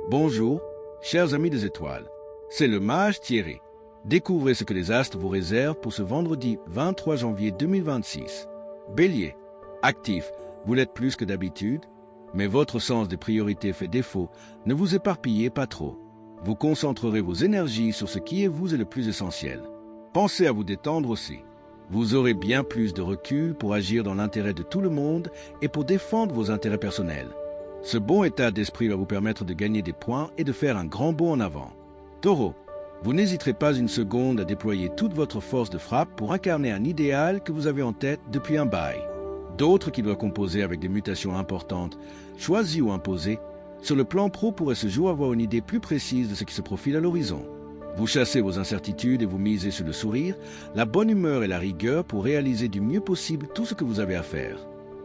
Bonjour, chers amis des étoiles. C'est le mage Thierry. Découvrez ce que les astres vous réservent pour ce vendredi 23 janvier 2026. Bélier, actif, vous l'êtes plus que d'habitude, mais votre sens des priorités fait défaut. Ne vous éparpillez pas trop. Vous concentrerez vos énergies sur ce qui est vous est le plus essentiel. Pensez à vous détendre aussi. Vous aurez bien plus de recul pour agir dans l'intérêt de tout le monde et pour défendre vos intérêts personnels. Ce bon état d'esprit va vous permettre de gagner des points et de faire un grand bond en avant. Taureau, vous n'hésiterez pas une seconde à déployer toute votre force de frappe pour incarner un idéal que vous avez en tête depuis un bail. D'autres qui doivent composer avec des mutations importantes, choisies ou imposées, sur le plan pro pourraient ce jour avoir une idée plus précise de ce qui se profile à l'horizon. Vous chassez vos incertitudes et vous misez sur le sourire, la bonne humeur et la rigueur pour réaliser du mieux possible tout ce que vous avez à faire.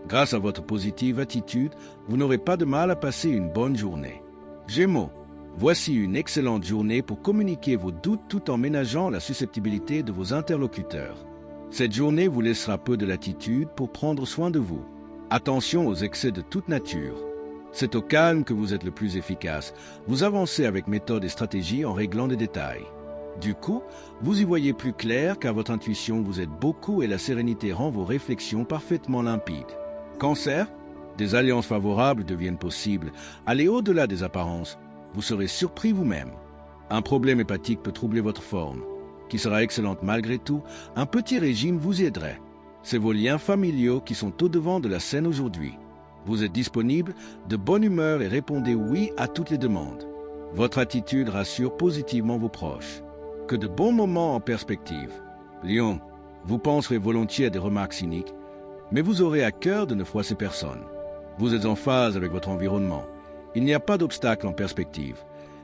Grâce à votre positive attitude, vous n'aurez pas de mal à passer une bonne journée. Gémeaux, voici une excellente journée pour communiquer vos doutes tout en ménageant la susceptibilité de vos interlocuteurs. Cette journée vous laissera peu de latitude pour prendre soin de vous. Attention aux excès de toute nature. C'est au calme que vous êtes le plus efficace. Vous avancez avec méthode et stratégie en réglant des détails. Du coup, vous y voyez plus clair car votre intuition vous aide beaucoup et la sérénité rend vos réflexions parfaitement limpides. Cancer, des alliances favorables deviennent possibles. Allez au-delà des apparences. Vous serez surpris vous-même. Un problème hépatique peut troubler votre forme, qui sera excellente malgré tout. Un petit régime vous y aiderait. C'est vos liens familiaux qui sont au devant de la scène aujourd'hui. Vous êtes disponible, de bonne humeur et répondez oui à toutes les demandes. Votre attitude rassure positivement vos proches. Que de bons moments en perspective. Lion, vous penserez volontiers à des remarques cyniques, mais vous aurez à cœur de ne froisser personne. Vous êtes en phase avec votre environnement. Il n'y a pas d'obstacle en perspective,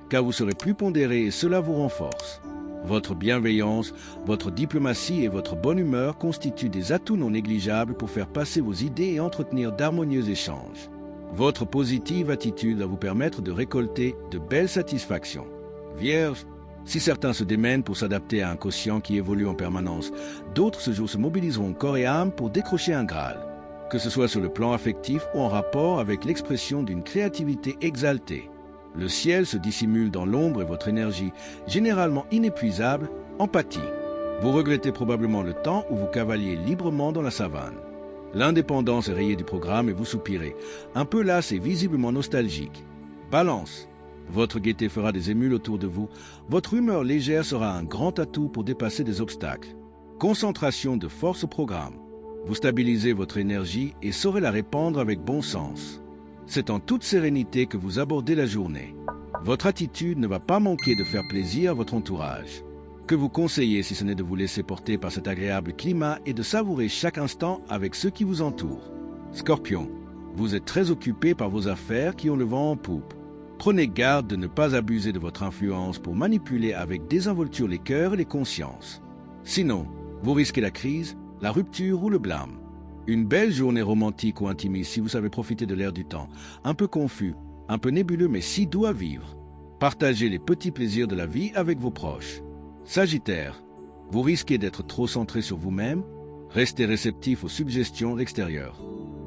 car vous serez plus pondéré et cela vous renforce. Votre bienveillance, votre diplomatie et votre bonne humeur constituent des atouts non négligeables pour faire passer vos idées et entretenir d'harmonieux échanges. Votre positive attitude va vous permettre de récolter de belles satisfactions. Vierge, si certains se démènent pour s'adapter à un quotient qui évolue en permanence, d'autres ce jour se mobiliseront corps et âme pour décrocher un Graal, que ce soit sur le plan affectif ou en rapport avec l'expression d'une créativité exaltée. Le ciel se dissimule dans l'ombre et votre énergie, généralement inépuisable, empathie. Vous regrettez probablement le temps où vous cavaliez librement dans la savane. L'indépendance est rayée du programme et vous soupirez, un peu las et visiblement nostalgique. Balance. Votre gaieté fera des émules autour de vous. Votre humeur légère sera un grand atout pour dépasser des obstacles. Concentration de force au programme. Vous stabilisez votre énergie et saurez la répandre avec bon sens. C'est en toute sérénité que vous abordez la journée. Votre attitude ne va pas manquer de faire plaisir à votre entourage. Que vous conseillez si ce n'est de vous laisser porter par cet agréable climat et de savourer chaque instant avec ceux qui vous entourent. Scorpion, vous êtes très occupé par vos affaires qui ont le vent en poupe. Prenez garde de ne pas abuser de votre influence pour manipuler avec désinvolture les cœurs et les consciences. Sinon, vous risquez la crise, la rupture ou le blâme. Une belle journée romantique ou intimiste si vous savez profiter de l'air du temps, un peu confus, un peu nébuleux mais si doux à vivre. Partagez les petits plaisirs de la vie avec vos proches. Sagittaire, vous risquez d'être trop centré sur vous-même, restez réceptif aux suggestions extérieures.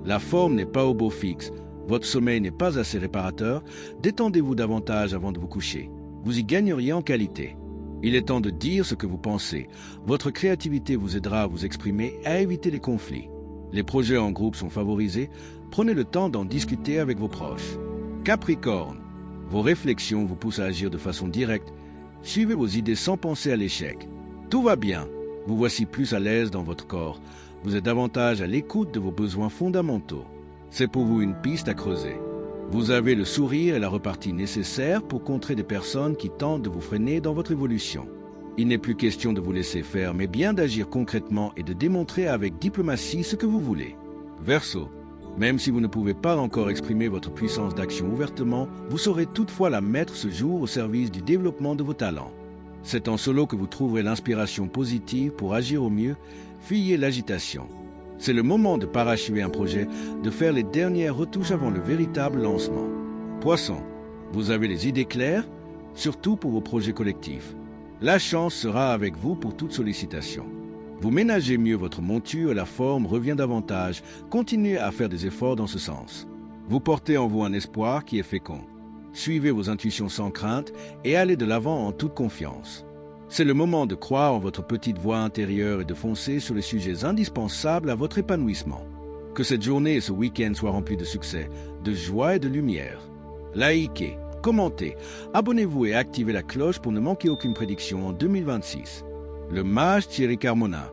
La forme n'est pas au beau fixe, votre sommeil n'est pas assez réparateur, détendez-vous davantage avant de vous coucher. Vous y gagneriez en qualité. Il est temps de dire ce que vous pensez. Votre créativité vous aidera à vous exprimer et à éviter les conflits. Les projets en groupe sont favorisés, prenez le temps d'en discuter avec vos proches. Capricorne, vos réflexions vous poussent à agir de façon directe. Suivez vos idées sans penser à l'échec. Tout va bien, vous voici plus à l'aise dans votre corps. Vous êtes davantage à l'écoute de vos besoins fondamentaux. C'est pour vous une piste à creuser. Vous avez le sourire et la repartie nécessaires pour contrer des personnes qui tentent de vous freiner dans votre évolution. Il n'est plus question de vous laisser faire, mais bien d'agir concrètement et de démontrer avec diplomatie ce que vous voulez. Verseau, même si vous ne pouvez pas encore exprimer votre puissance d'action ouvertement, vous saurez toutefois la mettre ce jour au service du développement de vos talents. C'est en solo que vous trouverez l'inspiration positive pour agir au mieux, fuyez l'agitation. C'est le moment de parachever un projet, de faire les dernières retouches avant le véritable lancement. Poisson, vous avez les idées claires, surtout pour vos projets collectifs. La chance sera avec vous pour toute sollicitation. Vous ménagez mieux votre monture et la forme revient davantage. Continuez à faire des efforts dans ce sens. Vous portez en vous un espoir qui est fécond. Suivez vos intuitions sans crainte et allez de l'avant en toute confiance. C'est le moment de croire en votre petite voix intérieure et de foncer sur les sujets indispensables à votre épanouissement. Que cette journée et ce week-end soient remplis de succès, de joie et de lumière. Likez, commentez, abonnez-vous et activez la cloche pour ne manquer aucune prédiction en 2026. Le mage Thierry Carmona.